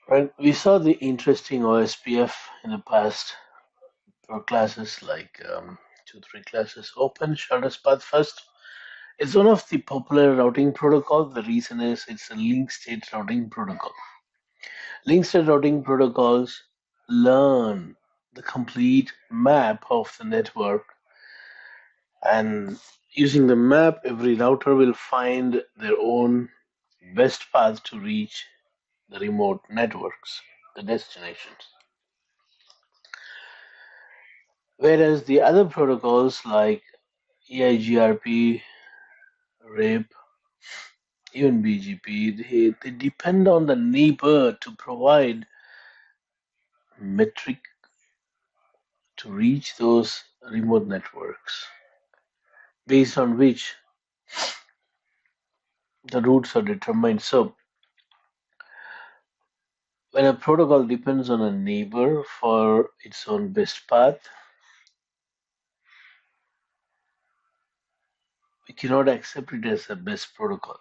Right? We saw the interesting OSPF in the past for classes like two, three classes. Open shortest path first. It's one of the popular routing protocols. The reason is it's a link state routing protocol. Link state routing protocols learn the complete map of the network, and using the map, every router will find their own best path to reach the remote networks, the destinations. Whereas the other protocols like EIGRP, RAPE, even BGP, they depend on the neighbor to provide metric to reach those remote networks, based on which the routes are determined. So when a protocol depends on a neighbor for its own best path, we cannot accept it as a best protocol.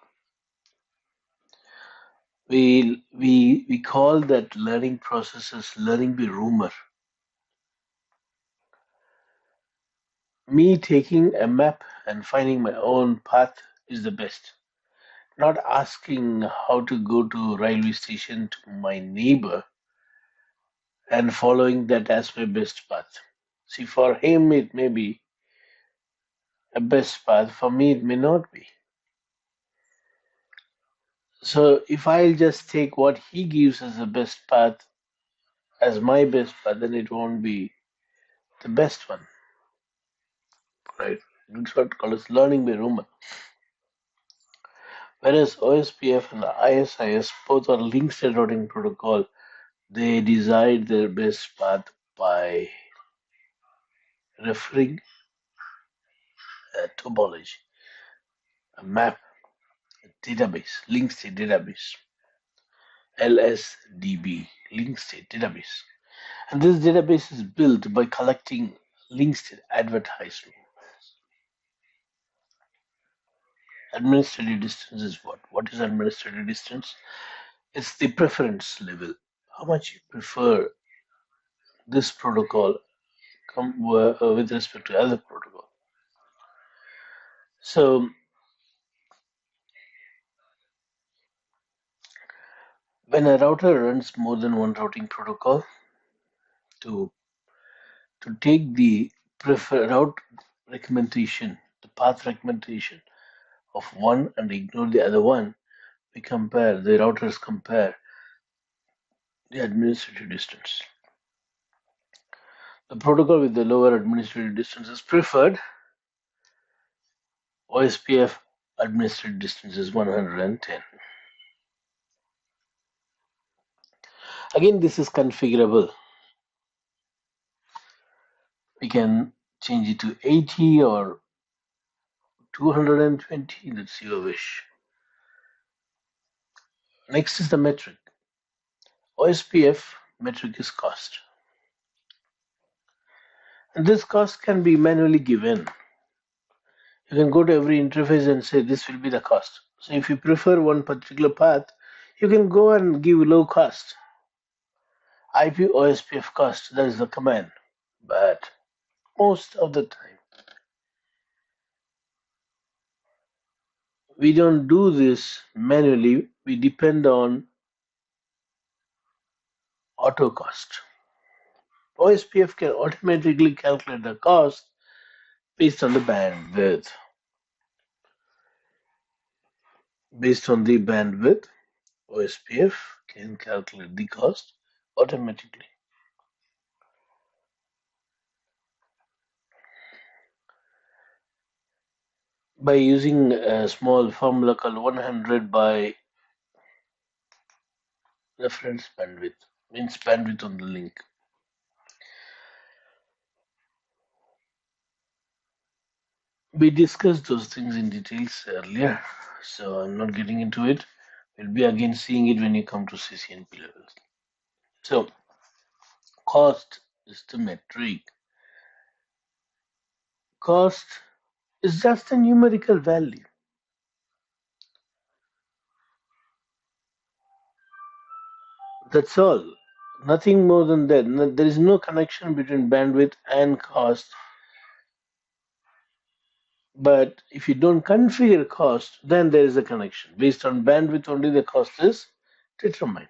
We call that learning process as learning by rumor. Me taking a map and finding my own path is the best. Not asking how to go to railway station to my neighbor and following that as my best path. See, for him it may be a best path, for me it may not be. So if I'll just take what he gives as the best path as my best path, then it won't be the best one, right? That's what called learning by rumor. Whereas OSPF and ISIS both are link state routing protocol, they decide their best path by referring a topology, a map, a database, link state database, LSDB, link state database. And this database is built by collecting link state advertisement. Administrative distance is what? What is administrative distance? It's the preference level. How much you prefer this protocol with respect to other protocol. So when a router runs more than one routing protocol, to take the prefer route recommendation, the path recommendation of one and ignore the other one, we compare the routers compare the administrative distance. The protocol with the lower administrative distance is preferred. OSPF administrative distance is 110. Again, this is configurable. We can change it to 80 or 220. That's your wish. Next is the metric. OSPF metric is cost. And this cost can be manually given. You can go to every interface and say this will be the cost. So if you prefer one particular path, you can go and give low cost. IP OSPF cost, that is the command. But most of the time, we don't do this manually. We depend on auto cost. OSPF can automatically calculate the cost based on the bandwidth. Based on the bandwidth, OSPF can calculate the cost automatically. By using a small formula called 100 by reference bandwidth, means bandwidth on the link. We discussed those things in details earlier, so I'm not getting into it. We'll be again seeing it when you come to CCNP levels. So, cost is the metric. Cost is just a numerical value. That's all. Nothing more than that. There is no connection between bandwidth and cost. But if you don't configure cost, then there is a connection. Based on bandwidth only, the cost is determined.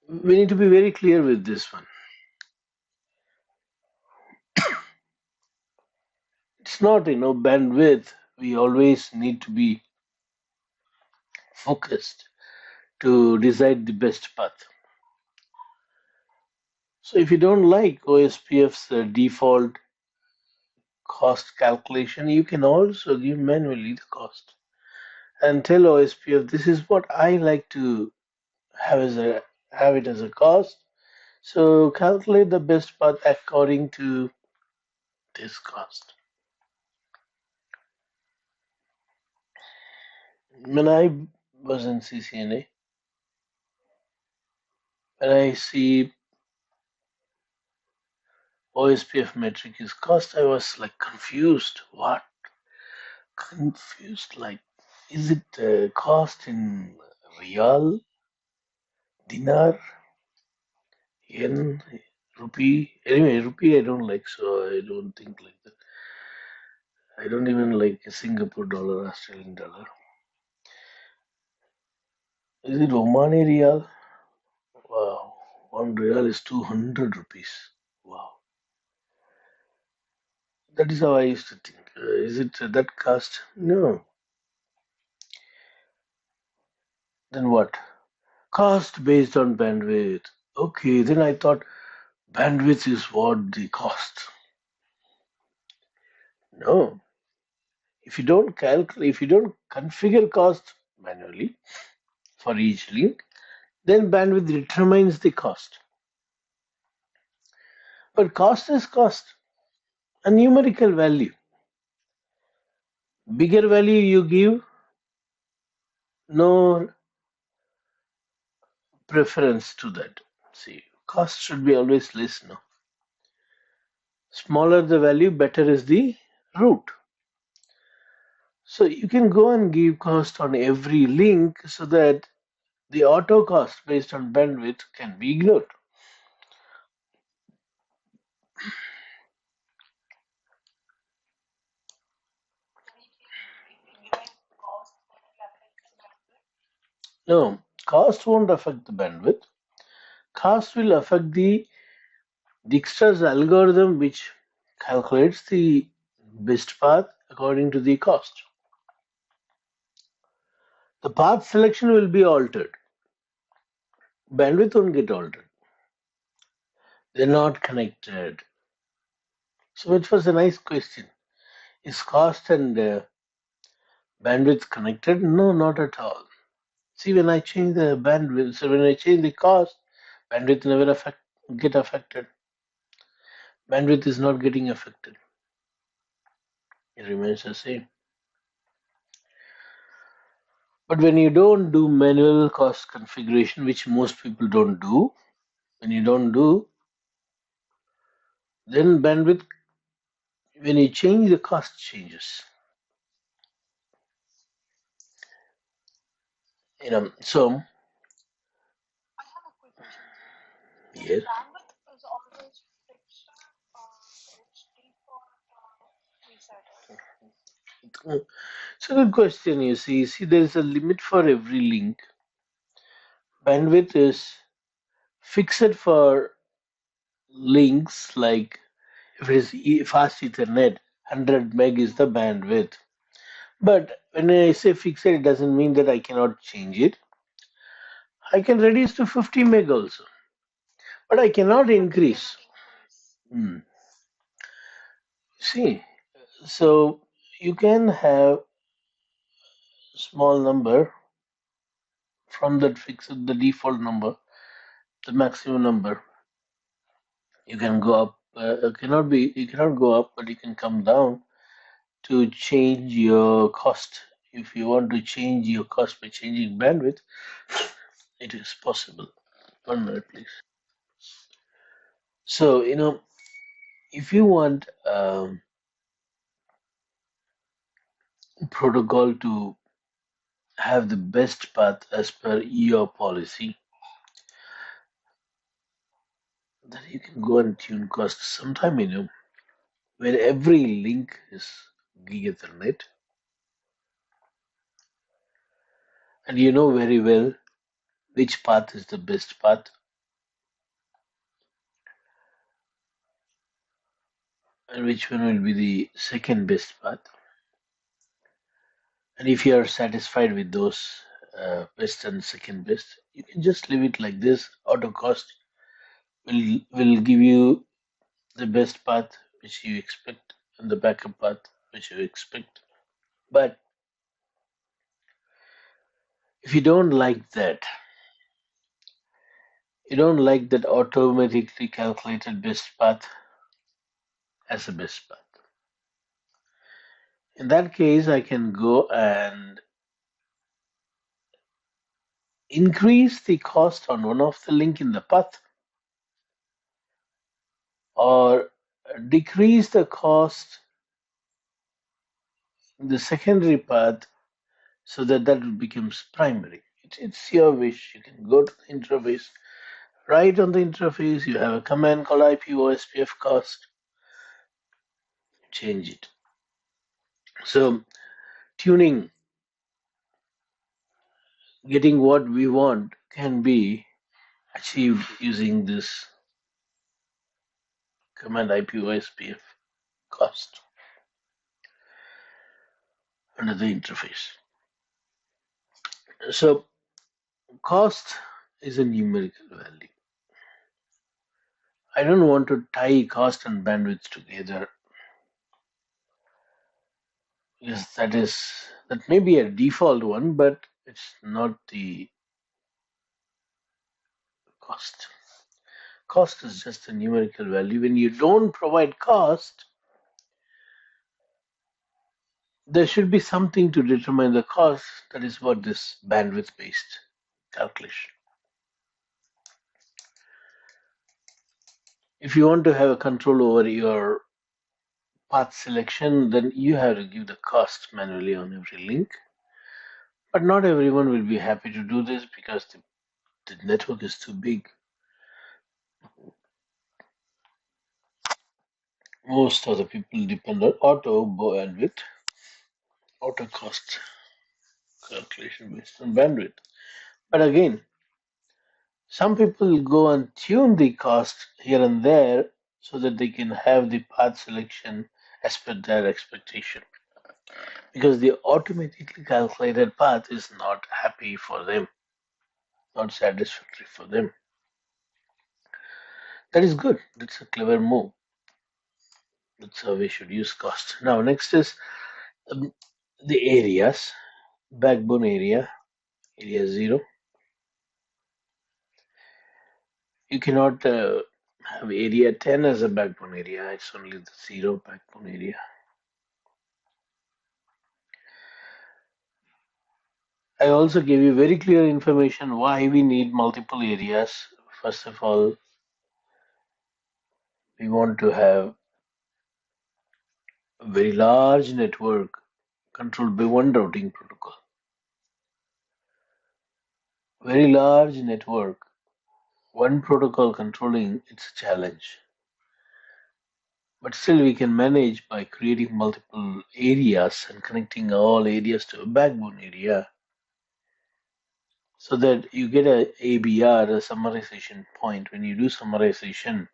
We need to be very clear with this one. It's not, bandwidth. We always need to be focused to decide the best path. So if you don't like OSPF's default cost calculation, you can also give manually the cost and tell OSPF this is what I like to have as a have it as a cost. So calculate the best path according to this cost. When I was in CCNA, when I see OSPF metric is cost, I was like confused. What? Confused? Like, is it cost in real, dinar, yen, rupee? Anyway, rupee I don't like, so I don't think like that. I don't even like Singapore dollar, Australian dollar. Is it Omani Riyal? Wow, 1 Riyal is 200 rupees. Wow, that is how I used to think. Is it that cost? No. Then what? Cost based on bandwidth. Okay, then I thought bandwidth is what the cost. No, if you don't configure cost manually for each link, then bandwidth determines the cost. But cost is cost, a numerical value. Bigger value you give, no preference to that. See, cost should be always less, no? Smaller the value, better is the route. So you can go and give cost on every link so that the auto cost based on bandwidth can be ignored. No, cost won't affect the bandwidth. Cost will affect the Dijkstra's algorithm, which calculates the best path according to the cost. The path selection will be altered. Bandwidth won't get altered. They're not connected. So it was a nice question. Is cost and bandwidth connected? No, not at all. See, when I change the bandwidth, so when I change the cost, bandwidth never get affected. Bandwidth is not getting affected. It remains the same. But when you don't do manual cost configuration, which most people don't do, when you don't do, then bandwidth, when you change, the cost changes. So yes. It's a good question. You see, there is a limit for every link. Bandwidth is fixed for links like if it is fast Ethernet, 100 meg is the bandwidth. But when I say fixed, it doesn't mean that I cannot change it. I can reduce to 50 meg also, but I cannot increase. Hmm. See, so you can have small number from that fixed the default number, the maximum number. You can go up. You cannot go up, but you can come down to change your cost. If you want to change your cost by changing bandwidth, it is possible. 1 minute, please. So, if you want protocol to have the best path as per your policy, then you can go and tune costs sometime, where every link is gig Ethernet, and you know very well which path is the best path and which one will be the second best path. And if you are satisfied with those best and second best, you can just leave it like this. Auto cost will give you the best path which you expect and the backup path which you expect. But if you don't like that, you don't like that automatically calculated best path as a best path. In that case, I can go and increase the cost on one of the link in the path or decrease the cost in the secondary path so that becomes primary. It's your wish. You can go to the interface. Right on the interface, you have a command called IPOSPF cost. Change it. So tuning, getting what we want can be achieved using this command IPOSPF cost under the interface. So cost is a numerical value. I don't want to tie cost and bandwidth together. Yes, that may be a default one, but it's not the cost. Cost is just a numerical value. When you don't provide cost, there should be something to determine the cost. That is what this bandwidth based calculation. If you want to have a control over your path selection, then you have to give the cost manually on every link. But not everyone will be happy to do this because the network is too big. Most of the people depend on auto bandwidth, auto cost calculation based on bandwidth. But again, some people go and tune the cost here and there so that they can have the path selection as per their expectation. Because the automatically calculated path is not happy for them, not satisfactory for them. That is good. That's a clever move. That's how we should use cost. Now, next is um, the areas, backbone area 0. You cannot have area 10 as a backbone area. It's only the 0 backbone area. I also gave you very clear information why we need multiple areas. First of all, we want to have a very large network controlled by one routing protocol. Very large network, one protocol controlling, it's a challenge. But still, we can manage by creating multiple areas and connecting all areas to a backbone area so that you get a ABR, a summarization point. When you do summarization,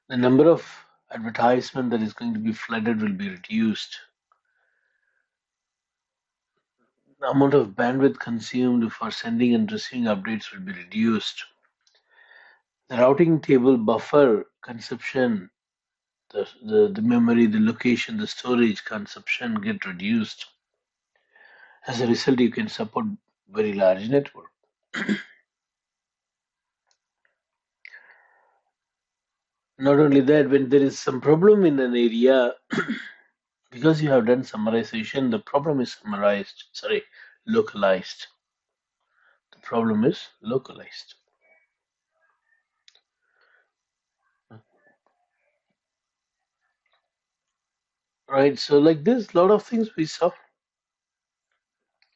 the number of advertisement that is going to be flooded will be reduced. The amount of bandwidth consumed for sending and receiving updates will be reduced. The routing table buffer consumption, the memory, the location, the storage consumption get reduced. As a result, you can support very large network. Not only that, when there is some problem in an area, because you have done summarization, the problem is localized. The problem is localized. Right, so like this, a lot of things we saw.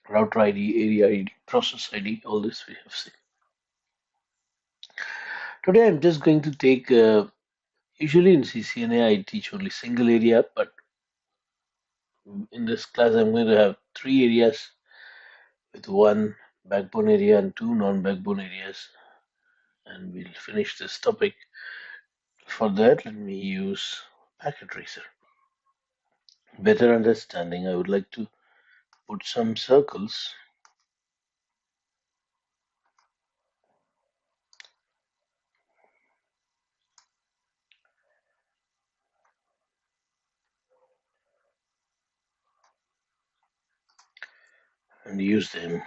router ID, area ID, process ID, all this we have seen. Today I'm just going to take, usually in CCNA I teach only single area, but in this class I'm going to have three areas with one backbone area and two non-backbone areas, and we'll finish this topic. For that, let me use packet tracer. Better understanding, I would like to put some circles and use them.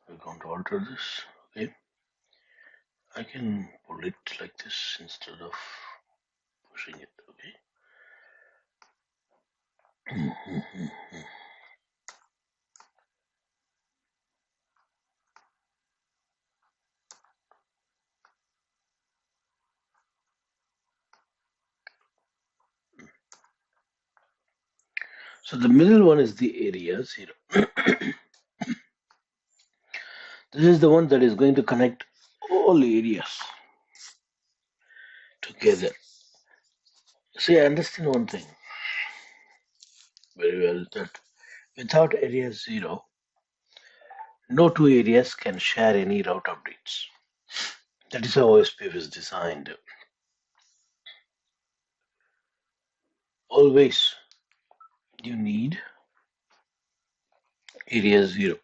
We're going to alter this. Okay, I can pull it like this instead of pushing it. Okay. So the middle one is the area 0. This is the one that is going to connect all areas together. See, I understand one thing very well, that without area 0, no two areas can share any route updates. That is how OSPF is designed. Always you need area 0.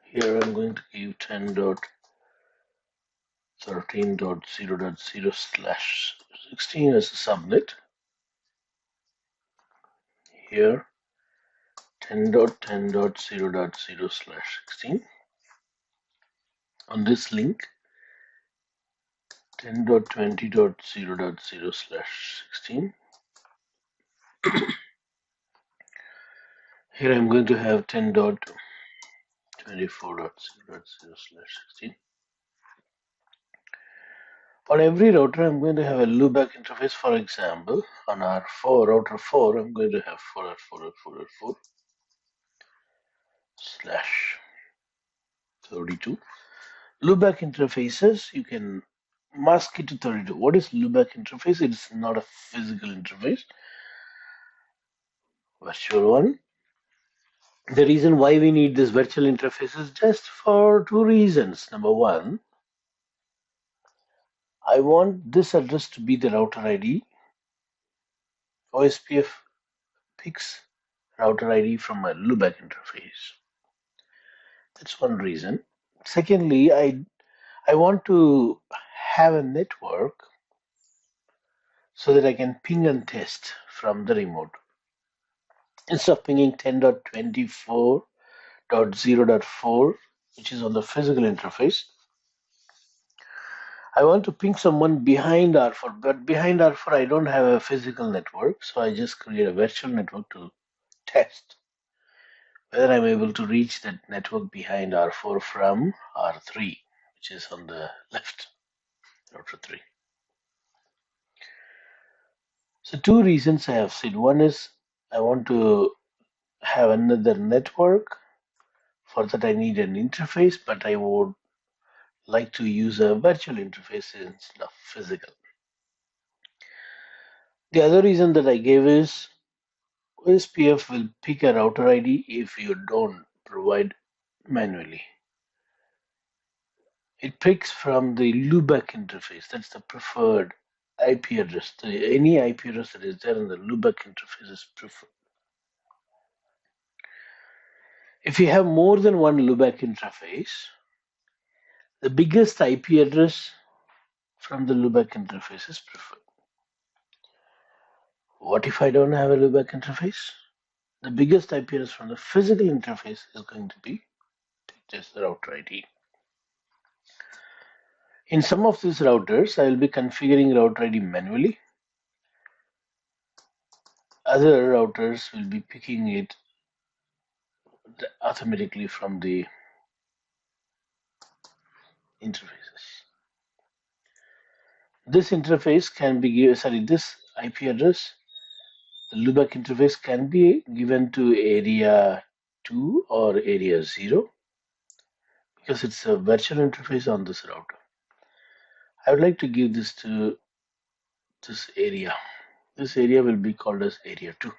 Here I'm going to give 10.13.0.0/16 as a subnet. Here 10.10.0.0/16. On this link 10.20.0.0/16. Here I'm going to have 10.24.0.0/16. On every router, I'm going to have a loopback interface. For example, on R4, router 4, I'm going to have 4.4.4.4 slash 32. Loopback interfaces, you can mask it to 32. What is loopback interface? It's not a physical interface, virtual one. The reason why we need this virtual interface is just for two reasons. Number one, I want this address to be the router ID. OSPF picks router ID from my loopback interface. That's one reason. Secondly, I want to have a network so that I can ping and test from the remote. Instead of pinging 10.24.0.4, which is on the physical interface, I want to ping someone behind R4, but behind R4 I don't have a physical network, so I just create a virtual network to test whether I'm able to reach that network behind R4 from R3, which is on the left, router 3. So two reasons I have said. One is I want to have another network. For that I need an interface, but I would like to use a virtual interface instead of physical. The other reason that I gave is OSPF will pick a router ID if you don't provide manually. It picks from the loopback interface. That's the preferred IP address. Any IP address that is there in the loopback interface is preferred. If you have more than one loopback interface, the biggest IP address from the loopback interface is preferred. What if I don't have a loopback interface? The biggest IP address from the physical interface is going to be just the router ID. In some of these routers, I will be configuring router ID manually. other routers will be picking it automatically from the interfaces. This interface can be given, sorry, this IP address, the loopback interface can be given to area 2 or area 0 because it's a virtual interface on this router. I would like to give this to this area. This area will be called as area 2.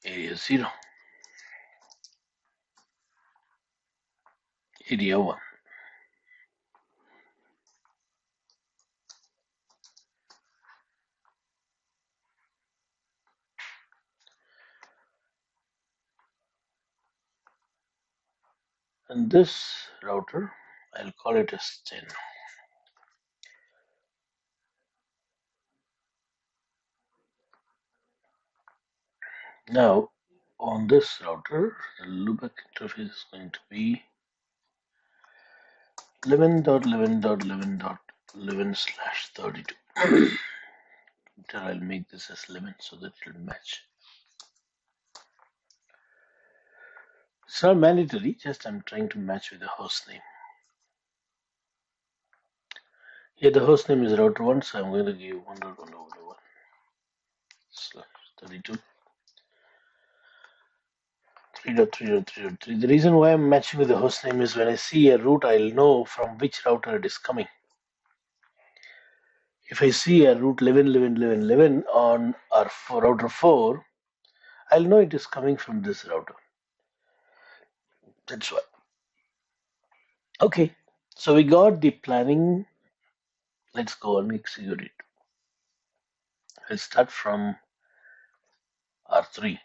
Area 0, area 1. And this router, I'll call it as 10. Now, on this router, the loopback interface is going to be 11.11.11.11/32. I'll make this as 11 so that it will match. It's not mandatory, just I'm trying to match with the host name. Here the host name is router 1, so I'm going to give 1.1.1/32. 3.3.3.3. The reason why I'm matching with the host name is when I see a route, I'll know from which router it is coming. If I see a route 11.11.11.11 on our router 4, I'll know it is coming from this router. That's why. Okay, so we got the planning. Let's go and execute it. I'll start from R3.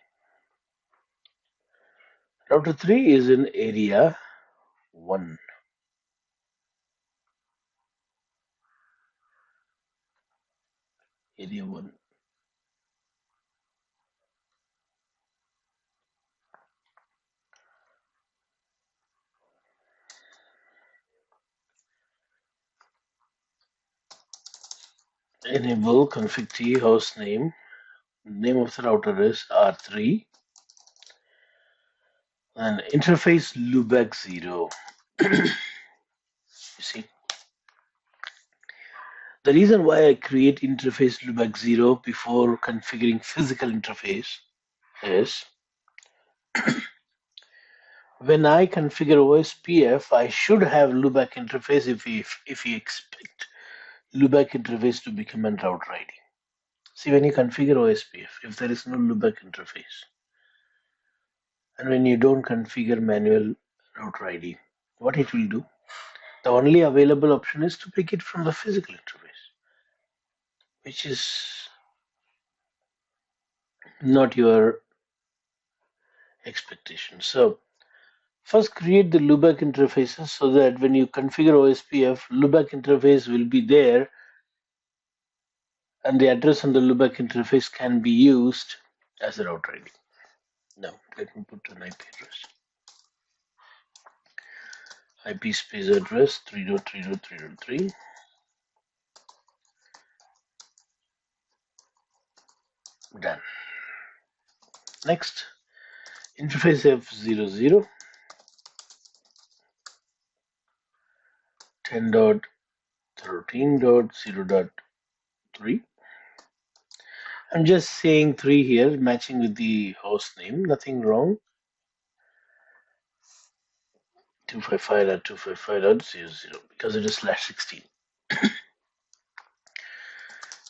Router 3 is in area 1. Area 1. Enable config T host name. Name of the router is R3. And interface loopback 0. You see, the reason why I create interface loopback 0 before configuring physical interface is when I configure OSPF, I should have loopback interface if we expect loopback interface to become a router ID. See, when you configure OSPF, if there is no loopback interface, and when you don't configure manual router ID, what it will do? The only available option is to pick it from the physical interface, which is not your expectation. So first create the loopback interfaces so that when you configure OSPF, loopback interface will be there and the address on the loopback interface can be used as a router ID. Now let me put an IP address. IP space address 3.3.3.3. Done. Next, interface F00 10.13.0.3. I'm just saying 3 here, matching with the host name, nothing wrong. 255.255.00 because it is /16.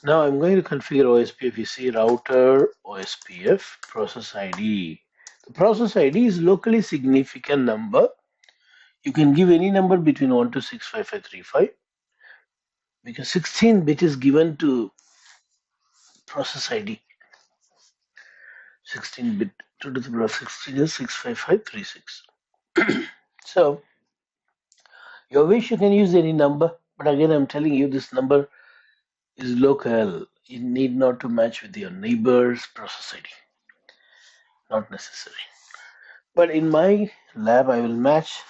Now I'm going to configure OSPF. You see router OSPF process ID. The process ID is locally significant number. You can give any number between 1 to 65535 because 16 bit is given to process ID. 16 bit 2 to the power of 16 is 65536. So your wish you can use any number, but again I'm telling you this number is local. You need not to match with your neighbor's process ID. Not necessary. But in my lab, I will match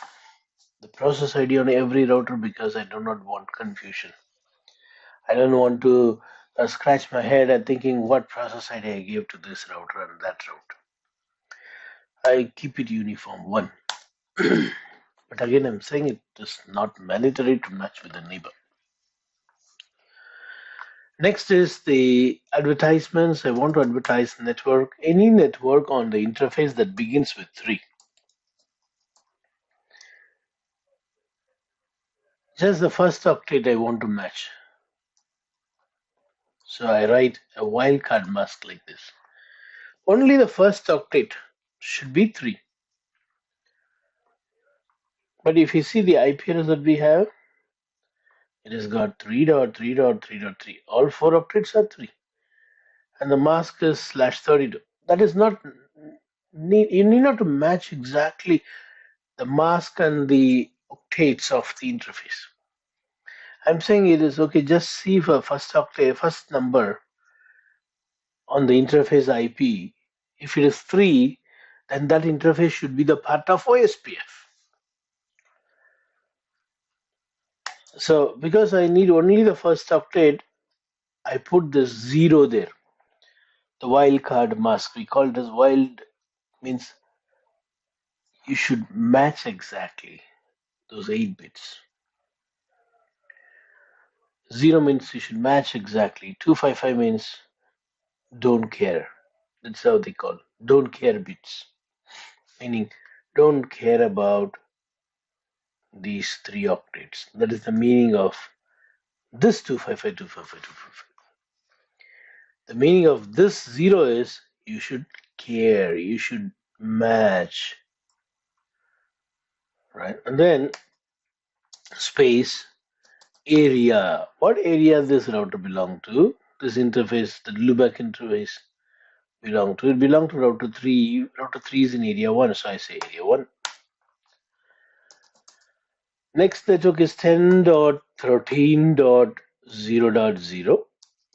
the process ID on every router because I do not want confusion. I don't want to scratch my head and thinking what process ID I gave to this router and that router. I keep it uniform, one. But again, I'm saying it is not mandatory to match with the neighbor. Next is the advertisements. I want to advertise network, any network on the interface that begins with 3. Just the first octet I want to match. So I write a wildcard mask like this. Only the first octet should be 3. But if you see the IP address that we have, it has got 3.3.3.3. All 4 octets are 3. And the mask is /32. That is not you need not to match exactly the mask and the octets of the interface. I'm saying it is okay, just see for first octet, first number on the interface IP. If it is 3, then that interface should be the part of OSPF. So because I need only the first octet, I put this 0 there. The wildcard mask, we call it as wild, means you should match exactly those 8 bits. 0 means you should match exactly. 255 means don't care. That's how they call it. Don't care bits. Meaning don't care about these 3 octets. That is the meaning of this 255, 255, 255. The meaning of this 0 is you should care, you should match. Right? And then space area. What area this router belong to? This interface, the loopback interface belong to. It belong to router 3. Router 3 is in area 1, so I say area 1. Next network is 10.13.0.0.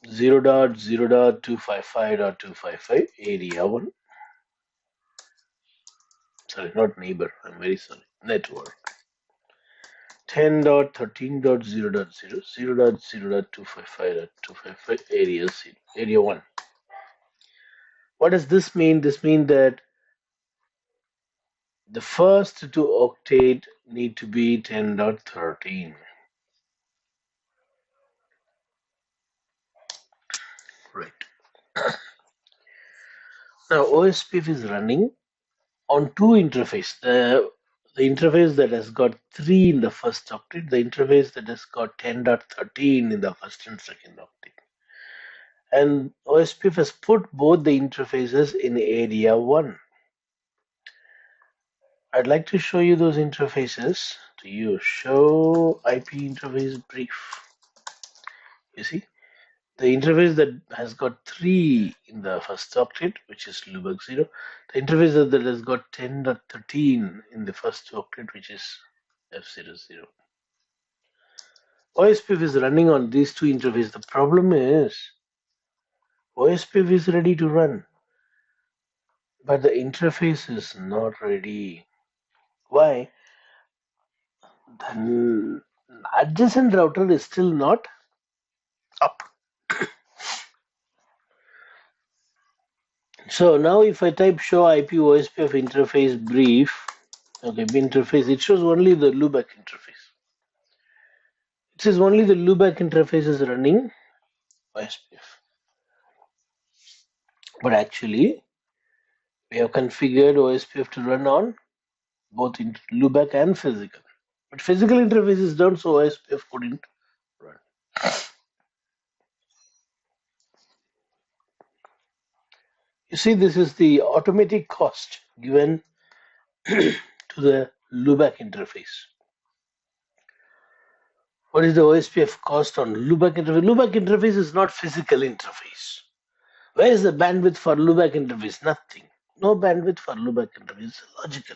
0.0.255.255, area 1. Sorry, not neighbor. I'm very sorry. Network. 10.13.0.0, 0.0.255.255, area 1. What does this mean? This means that the first 2 octet need to be 10.13. Right. Now OSPF is running on 2 interface. The interface that has got 3 in the first octet, the interface that has got 10.13 in the first and second octet. And OSPF has put both the interfaces in area 1. I'd like to show you those interfaces to you. Show IP interface brief. You see, the interface that has got 3 in the first octet, which is loopback 0. The interface that has got 10.13 in the first octet, which is F00. OSPF is running on these 2 interfaces. The problem is OSPF is ready to run, but the interface is not ready. Why? The adjacent router is still not up. So now if I type show IP OSPF interface brief, okay, interface, it shows only the loopback interface. It says only the loopback interface is running OSPF. But actually, we have configured OSPF to run on both loopback and physical. But physical interfaces don't, so OSPF couldn't run. You see, this is the automatic cost given to the loopback interface. What is the OSPF cost on loopback interface? Loopback interface is not physical interface. Where is the bandwidth for loopback interface? Nothing. No bandwidth for loopback interface. It's logical.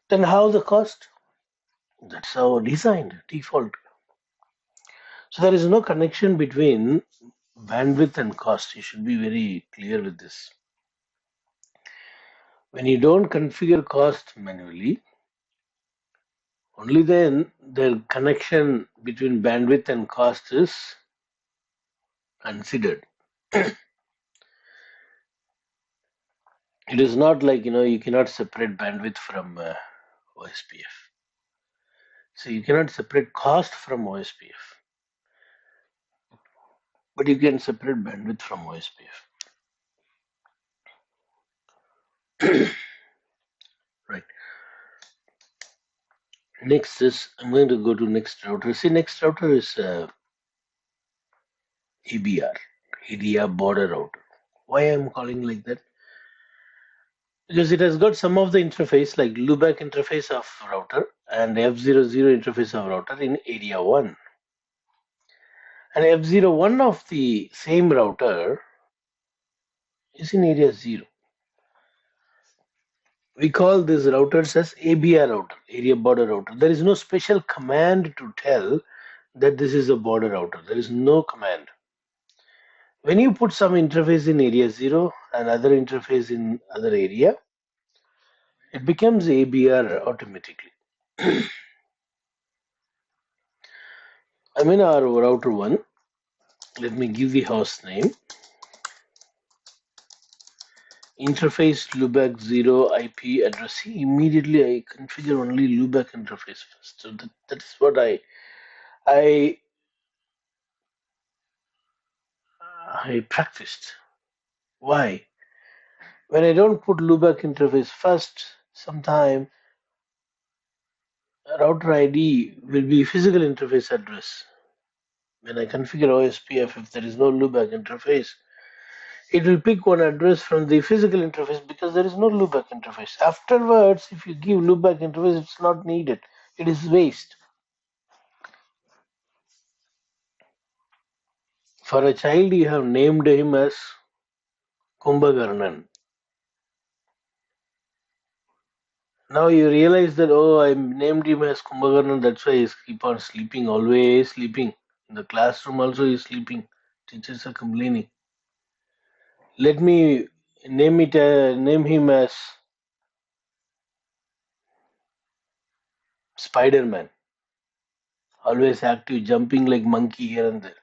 Then how the cost? That's how designed, default. So there is no connection between bandwidth and cost. You should be very clear with this. When you don't configure cost manually, only then the connection between bandwidth and cost is considered. It is not like you cannot separate bandwidth from OSPF. So you cannot separate cost from OSPF, but you can separate bandwidth from OSPF. Right. Next is I'm going to go to next router. See, next router is ABR, area border router. Why I'm calling like that? Because it has got some of the interface like loopback interface of router and F00 interface of router in area 1. And F01 of the same router is in area 0. We call these routers as ABR router, area border router. There is no special command to tell that this is a border router. There is no command. When you put some interface in area 0 and other interface in other area, it becomes ABR automatically. I'm in our router 1. Let me give the host name. Interface loopback 0 IP address. See, immediately I configure only loopback interface first. So that's what I practiced. Why? When I don't put loopback interface first, sometime router ID will be physical interface address. When I configure OSPF, if there is no loopback interface, it will pick one address from the physical interface because there is no loopback interface. Afterwards, if you give loopback interface, it's not needed. It is waste. For a child, you have named him as Kumbhakarnan. Now you realize that, oh, I named him as Kumbhakarnan, that's why he's keep on sleeping, always sleeping. In the classroom also he's sleeping. Teachers are complaining. Let me name him as Spider-Man. Always active, jumping like monkey here and there.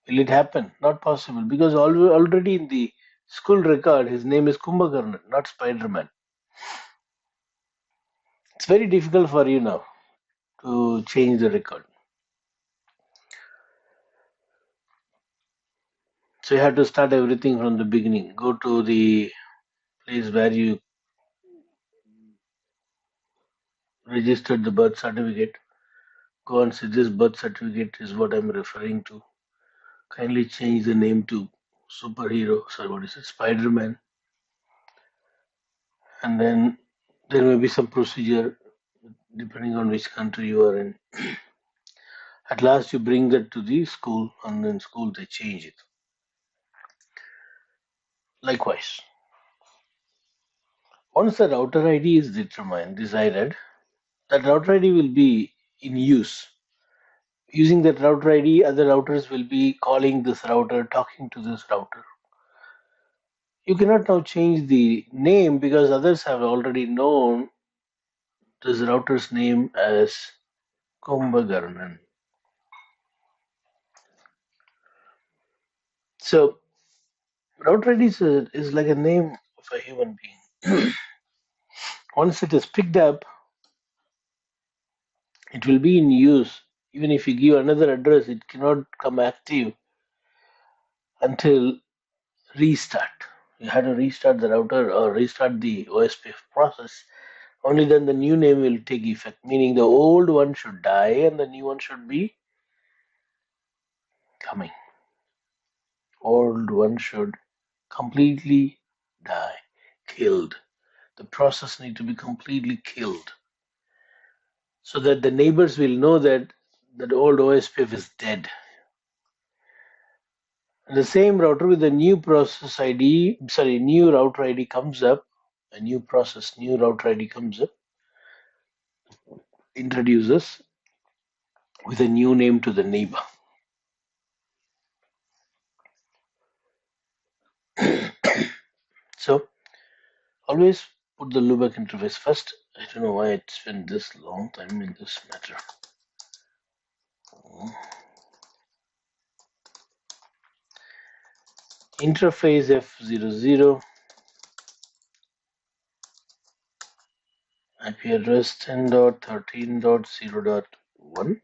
Will it happen? Not possible because already in the school record his name is Kumbhakarnan, not Spider-Man. It's very difficult for you now to change the record. So you have to start everything from the beginning. Go to the place where you registered the birth certificate. Go and see this birth certificate is what I'm referring to. Kindly change the name to superhero. Sorry, what is it? Spider-Man. And then there may be some procedure depending on which country you are in. At last, you bring that to the school, and then school they change it. Likewise, once the router ID is decided, that router ID will be in use. Using that router ID, other routers will be calling this router, talking to this router. You cannot now change the name because others have already known this router's name as Kumbhakarnan. So, router ID is like a name of a human being. Once it is picked up, it will be in use. Even if you give another address, it cannot come active until restart. You have to restart the router or restart the OSPF process. Only then the new name will take effect, meaning the old one should die and the new one should be coming. Old one should completely die, killed. The process need to be completely killed so that the neighbors will know that that old OSPF is dead. And the same router with the new new router ID comes up, a new router ID comes up, introduces with a new name to the neighbor. So always put the loopback interface first. I don't know why it's been this long time in this matter. Interface F00, IP address 10.13.0.1.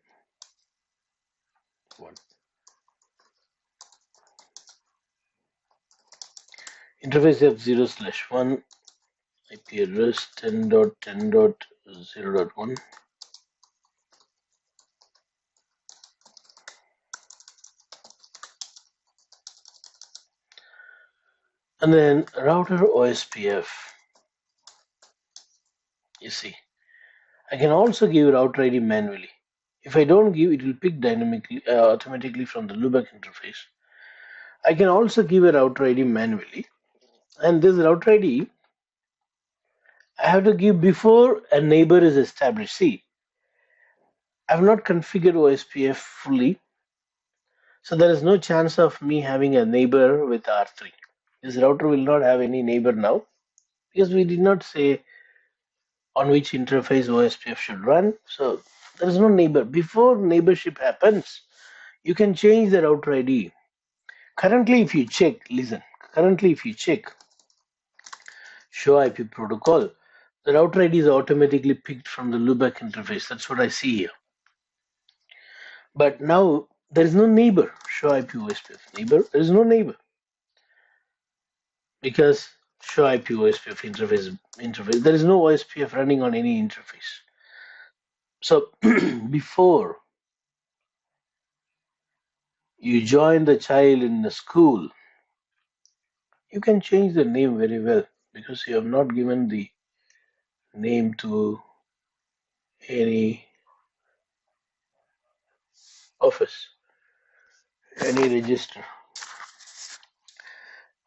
Interface F0/1, IP address 10.10.0.1. And then router OSPF. You see, I can also give router ID manually. If I don't give, it will pick dynamically, automatically from the loopback interface. I can also give a router ID manually, and this router ID I have to give before a neighbor is established. See, I have not configured OSPF fully, so there is no chance of me having a neighbor with R3. This router will not have any neighbor now because we did not say on which interface OSPF should run. So there is no neighbor. Before neighborship happens, you can change the router ID. Currently, if you check, listen, currently if you check show IP protocol, the router ID is automatically picked from the loopback interface. That's what I see here. But now there is no neighbor, show IP OSPF neighbor. There is no neighbor because show IP OSPF interface. There is no OSPF running on any interface. So before you join the child in the school, you can change the name very well because you have not given the name to any office, any register.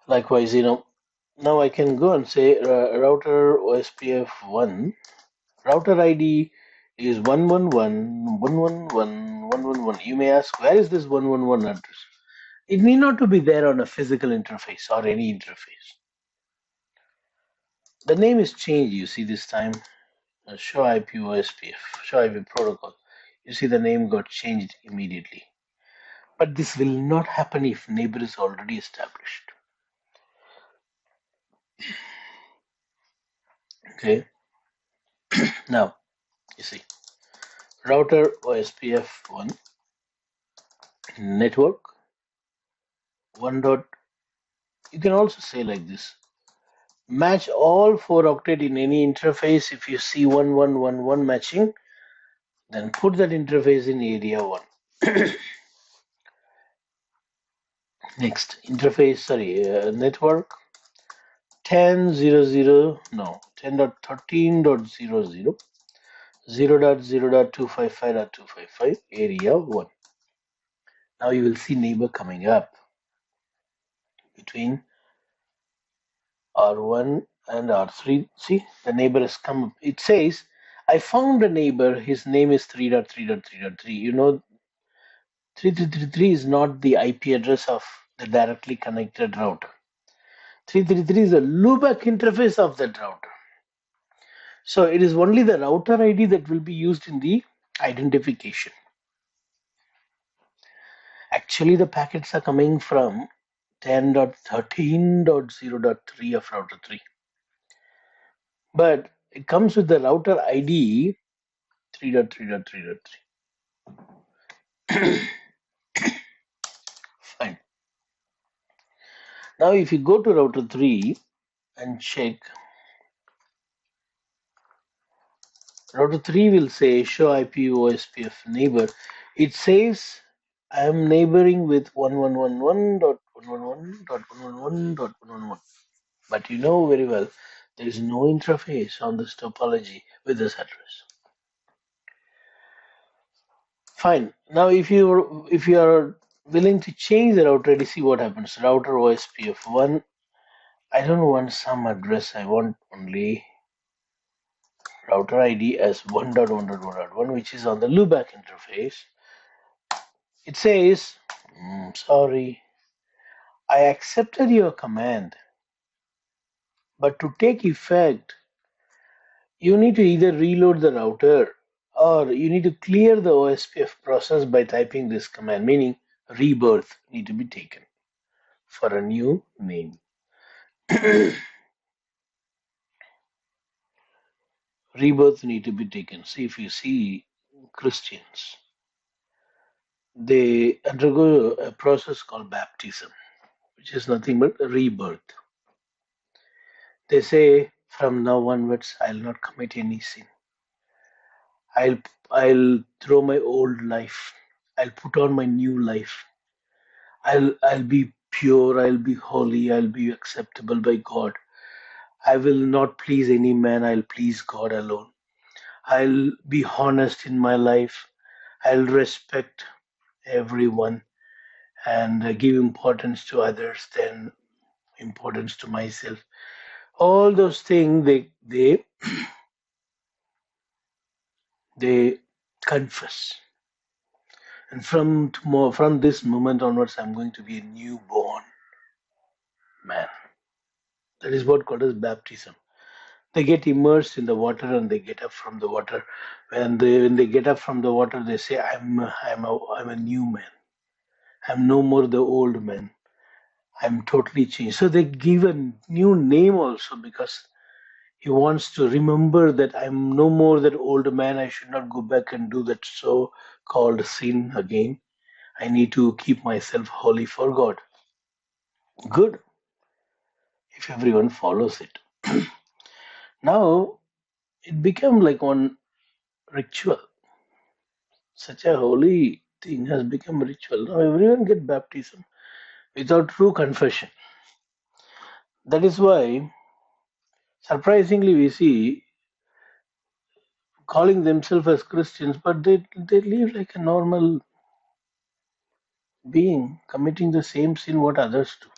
Likewise, now I can go and say router OSPF1, router ID is 111.111.111. You may ask, where is this 111 address? It need not to be there on a physical interface or any interface. The name is changed, you see this time, show IP OSPF, show IP protocol. You see the name got changed immediately. But this will not happen if neighbor is already established. Okay. Now, you see, router OSPF1 network 1 dot. You can also say like this: match all 4 octet in any interface. If you see 1111 matching, then put that interface in area 1. Next, network 10.13.00 0.0.255.255 area 1. Now you will see neighbor coming up between R1 and R3. See, the neighbor has come up. It says, I found a neighbor, his name is 3.3.3.3. You know, 3333 is not the IP address of the directly connected router. 333 is the loopback interface of that router. So it is only the router ID that will be used in the identification. Actually, the packets are coming from 10.13.0.3 of router 3. But it comes with the router ID 3.3.3.3. Fine. Now, if you go to router 3 and check, router 3 will say show IP OSPF neighbor. It says I am neighboring with 1111.111.111.111. But you know very well there is no interface on this topology with this address. Fine. Now, if you are willing to change the router ID, see what happens. Router OSPF1. I don't want some address. I want only router ID as 1.1.1.1, which is on the loopback interface. It says, sorry, I accepted your command, but to take effect, You need to either reload the router or you need to clear the OSPF process by typing this command, meaning rebirth need to be taken for a new name. Rebirth need to be taken. See, if you see Christians, they undergo a process called baptism, which is nothing but rebirth. They say, from now onwards, I'll not commit any sin. I'll I'll throw my old life. I'll put on my new life. I'll be pure. I'll be holy. I'll be acceptable by God. I will not please any man. I'll please God alone. I'll be honest in my life. I'll respect everyone and give importance to others than importance to myself. All those things they confess. And from tomorrow, from this moment onwards, I'm going to be a newborn man. That is what called as baptism. They get immersed in the water and they get up from the water. When they get up from the water, they say, I'm a new man. I'm no more the old man. I'm totally changed. So they give a new name also because he wants to remember that I'm no more that old man. I should not go back and do that so called sin again. I need to keep myself holy for God. Good if everyone follows it. Now it became like one ritual. Such a holy thing has become ritual. Now everyone get baptism without true confession. That is why, surprisingly, we see calling themselves as Christians, but they live like a normal being, committing the same sin what others do.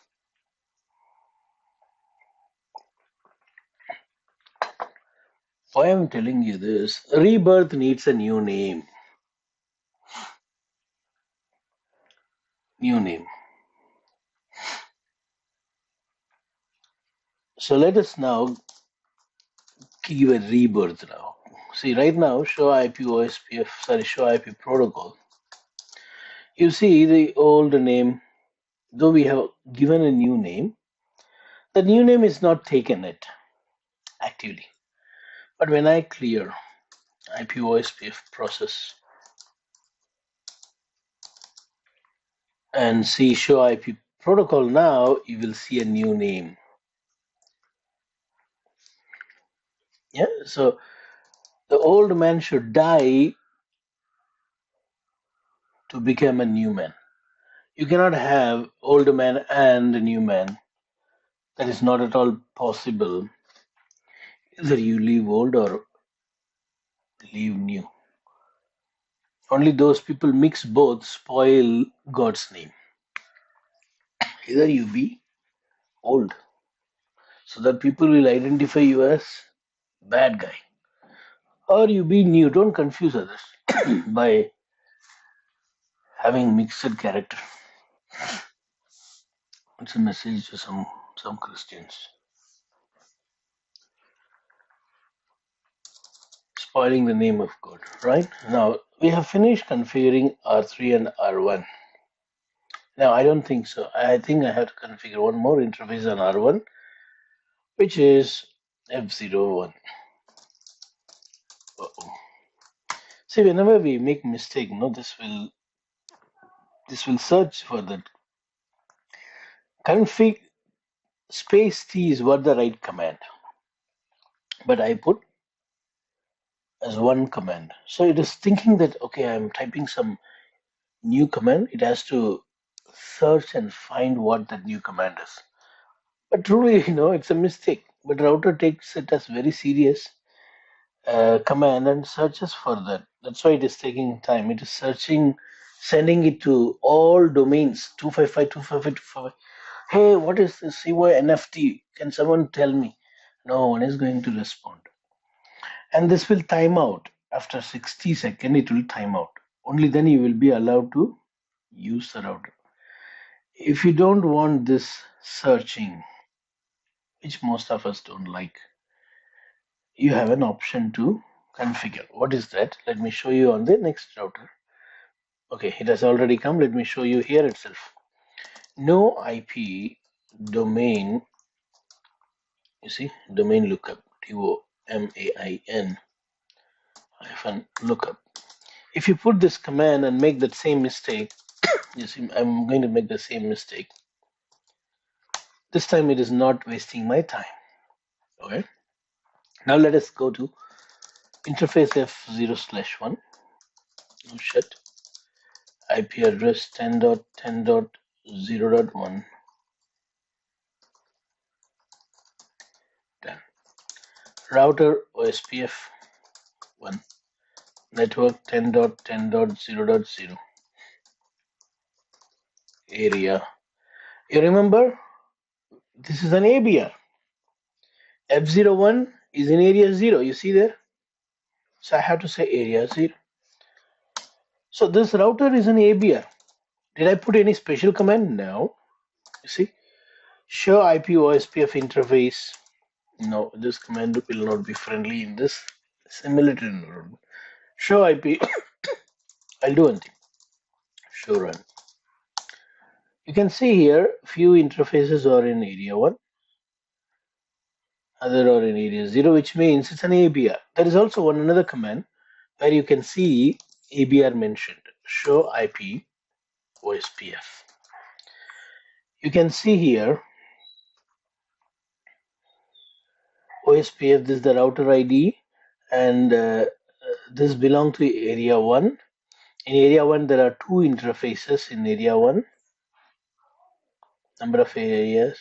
Why I'm telling you this? Rebirth needs a new name. New name. So let us now give a rebirth now. See, right now, show IP OSPF, sorry, show IP protocol. You see the old name, though we have given a new name, the new name is not taken yet actively. But when I clear IP OSPF process and see show IP protocol now, you will see a new name. Yeah, so the old man should die to become a new man. You cannot have old man and a new man. That is not at all possible. Either you leave old or leave new. Only those people mix both spoil God's name. Either you be old so that people will identify you as bad guy, or you be new. Don't confuse others by having mixed character. It's a message to some Christians. Spoiling the name of God, right? Now we have finished configuring R3 and R1. Now I don't think so. I think I have to configure one more interface on R1, which is F01. Uh-oh. See, whenever we make mistake, no, this will search for that config space T is what the right command, but I put as one command. So it is thinking that okay, I'm typing some new command. It has to search and find what that new command is. But truly, it's a mistake. But router takes it as very serious command and searches for that. That's why it is taking time. It is searching, sending it to all domains 255, 255, 255. Hey, what is this CYNFT? Can someone tell me? No one is going to respond. And this will time out. After 60 seconds, it will time out. Only then you will be allowed to use the router. If you don't want this searching, which most of us don't like, you have an option to configure. What is that? Let me show you on the next router. Okay, it has already come. Let me show you here itself. No IP domain, you see, domain lookup, DOMAIN hyphen lookup. If you put this command and make that same mistake, you see, I'm going to make the same mistake. This time it is not wasting my time. Okay. Now let us go to interface F0/1. Oh shit. IP address 10.10.0.1. Done. Router OSPF 1. Network 10.10.0.0. Area. You remember? This is an ABR. F01 is in area 0. You see there? So I have to say area 0. So this router is an ABR. Did I put any special command? No. You see? Show IP OSPF interface. No, this command will not be friendly in this simulated environment. Show IP. I'll do one thing. Show run. You can see here few interfaces are in area 1, other are in area 0, which means it's an ABR. There is also another command where you can see ABR mentioned. Show IP OSPF. You can see here OSPF, this is the router ID, and this belongs to area 1. In area 1, there are 2 interfaces in area 1, number of areas,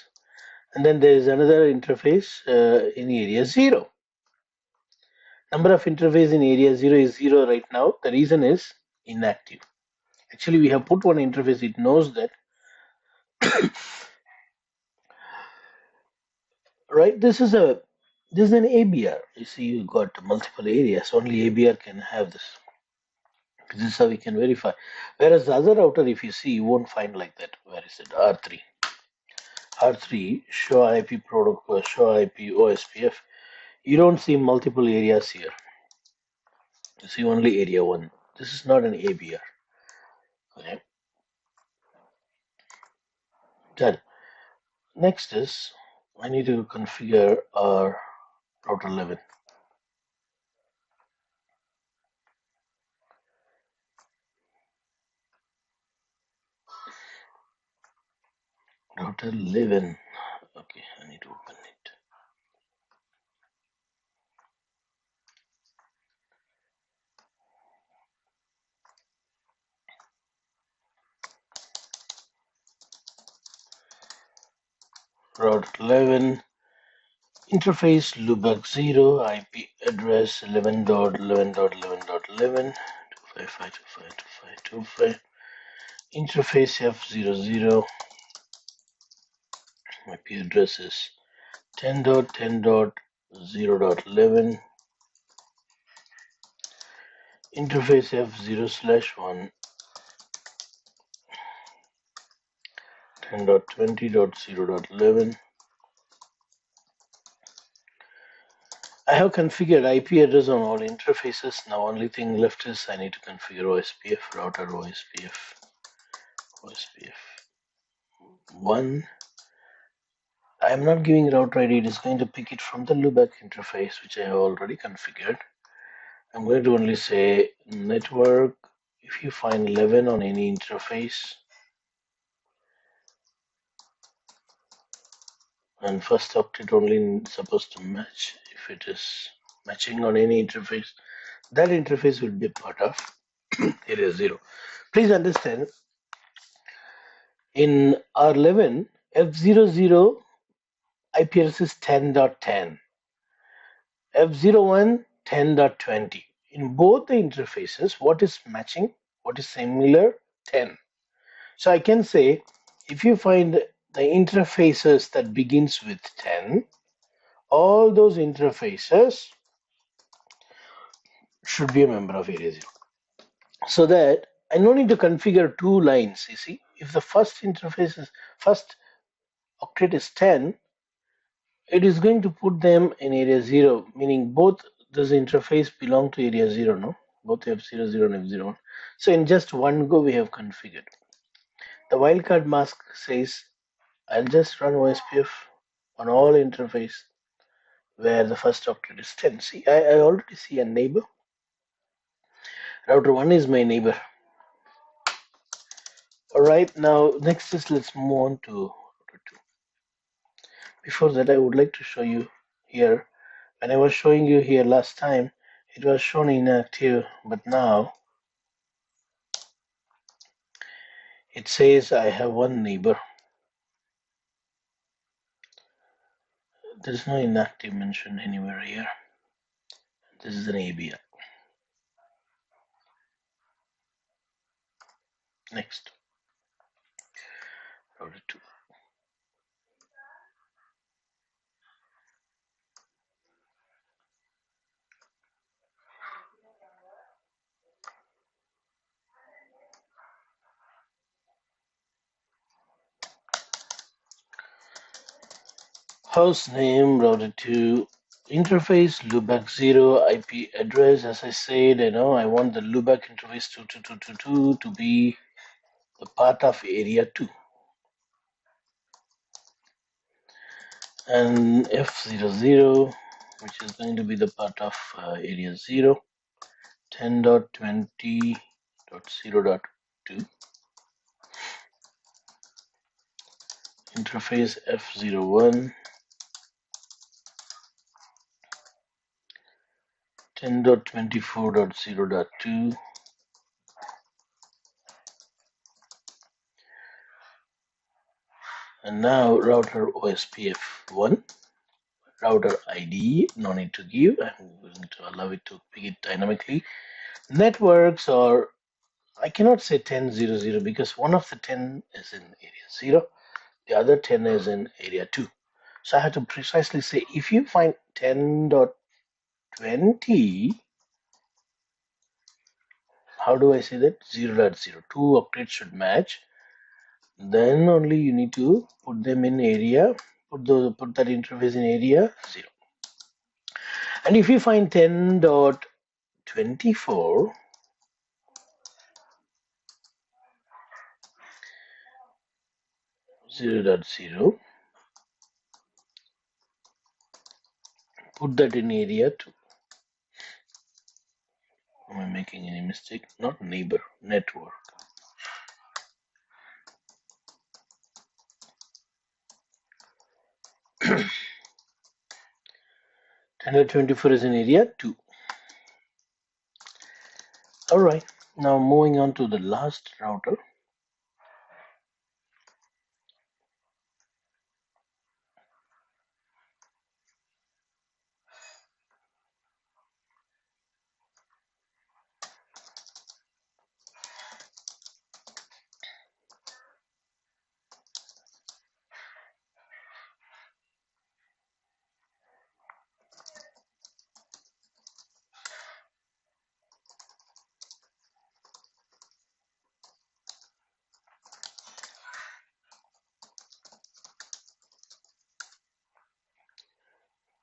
and then there is another interface in area 0. Number of interface in area 0 is 0 right now. The reason is inactive. Actually, we have put one interface, it knows that. Right, this is an ABR. You see, you got multiple areas. Only ABR can have this. This is how we can verify. Whereas the other router, if you see, you won't find like that. Where is it? R3. R3, show IP protocol, show IP OSPF. You don't see multiple areas here. You see only area 1. This is not an ABR. Okay. Done. Next is I need to configure our router 11. Router 11. Okay, I need to open it. Router 11. Interface loopback 0, IP address 11.11.11.11, 255.255.255. Interface F00, IP address is 10.10.0.11. Interface F0/1, 10.20.0.11. I have configured IP address on all interfaces. Now only thing left is I need to configure OSPF, router OSPF 1. I am not giving router ID, it is going to pick it from the loopback interface, which I have already configured. I'm going to only say network. If you find 11 on any interface, and first octet only supposed to match. If it is matching on any interface, that interface will be a part of area 0. Please understand, in R11, F00 IP address is 10.10, F01 10.20. In both the interfaces, what is matching, what is similar? 10. So I can say, if you find the interfaces that begins with 10, all those interfaces should be a member of area 0. So that I no need to configure 2 lines. You see, if the first octet is 10, it is going to put them in area 0, meaning both this interface belong to area 0, no? Both F00 and F01. So in just one go, we have configured. The wildcard mask says, I'll just run OSPF on all interface where the first octet is 10. See, I already see a neighbor. Router 1 is my neighbor. All right, now next is let's move on to router 2. Before that, I would like to show you here. When I was showing you here last time, it was shown inactive, but now it says I have one neighbor. There is no inactive mentioned anywhere here. This is an ABI. Next, router 2. Host name, router 2, interface, loopback 0, IP address. As I said, I want the loopback interface 22222 to be the part of area 2. And F00, which is going to be the part of area 0, 10.20.0.2, interface F01, 10.24.0.2, and now router OSPF1, router ID, no need to give, I'm going to allow it to pick it dynamically. Networks, or I cannot say 10.0.0 because one of the 10 is in area 0, the other 10 is in area 2. So I have to precisely say if you find 10.20, how do I say that? 0.0. 2 octets should match. Then only you need to put them in area, put that interface in area 0. And if you find 10.24, 0.0, put that in area 2. Am I making any mistake? Not neighbor, network. Standard 24 is in area 2. Alright, now moving on to the last router.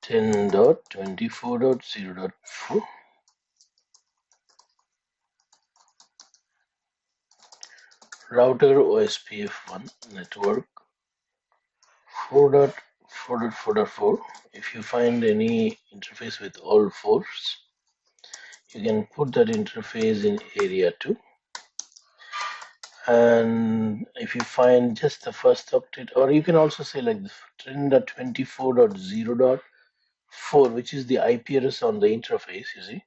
Ten dot 24.0.4, router OSPF1 network 4.4.4.4. If you find any interface with all fours, you can put that interface in area 2. And if you find just the first octet, or you can also say like the 10.24.0.4, which is the IP address on the interface, you see.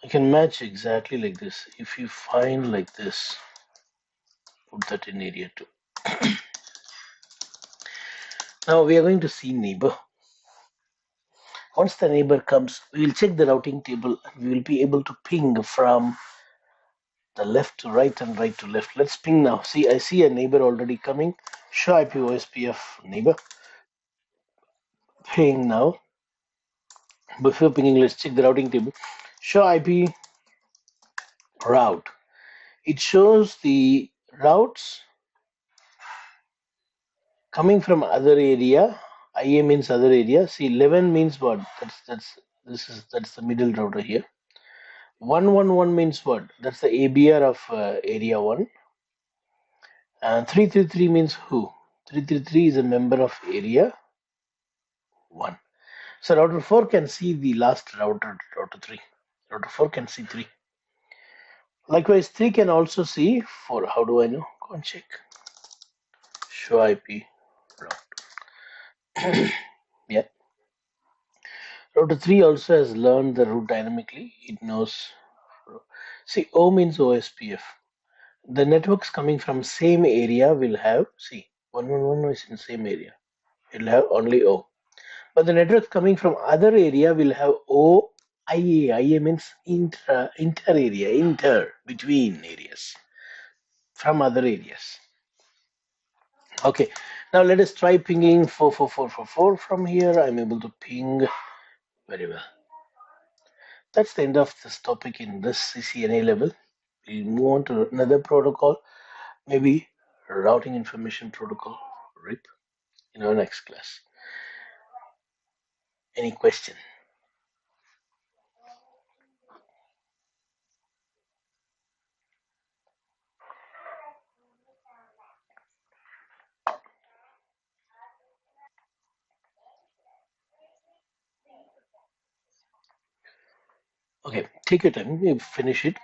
I can match exactly like this. If you find like this, put that in area 2. Now we are going to see neighbor. Once the neighbor comes, we will check the routing table and we will be able to ping from the left to right and right to left. Let's ping now. See, I see a neighbor already coming. Show IP OSPF neighbor. Ping now. Before pinging, let's check the routing table. Show IP route. It shows the routes Coming from other area, IA means other area. See, 11 means what? That's the middle router here. 111 means what? That's the ABR of area 1. And 333 means who? 333 is a member of area 1. So router 4 can see the last router 3. Router 4 can see 3. Likewise, 3 can also see 4. How do I know? Go and check. Show IP route. Yeah. Router 3 also has learned the route dynamically. It knows. See, O means OSPF. The networks coming from same area will have, see, 111 is in same area. It will have only O. But the networks coming from other area will have O IA. IA means inter area, between areas from other areas. Okay, now let us try pinging 44444 from here. I'm able to ping very well. That's the end of this topic in this CCNA level. We'll move on to another protocol, maybe routing information protocol, RIP, in our next class. Any question? Okay, take your time. You finish it.